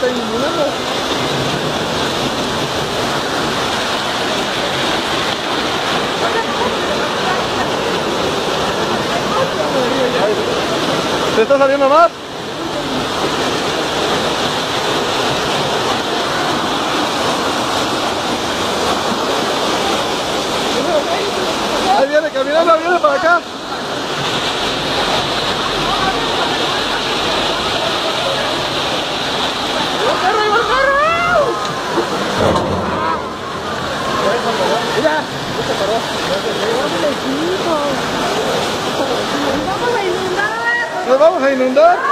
está iluminando. ¿Te está saliendo más? Ahí viene caminando, viene para acá. Mira, se paró. ¡Vamos a inundar! ¿Nos vamos a inundar?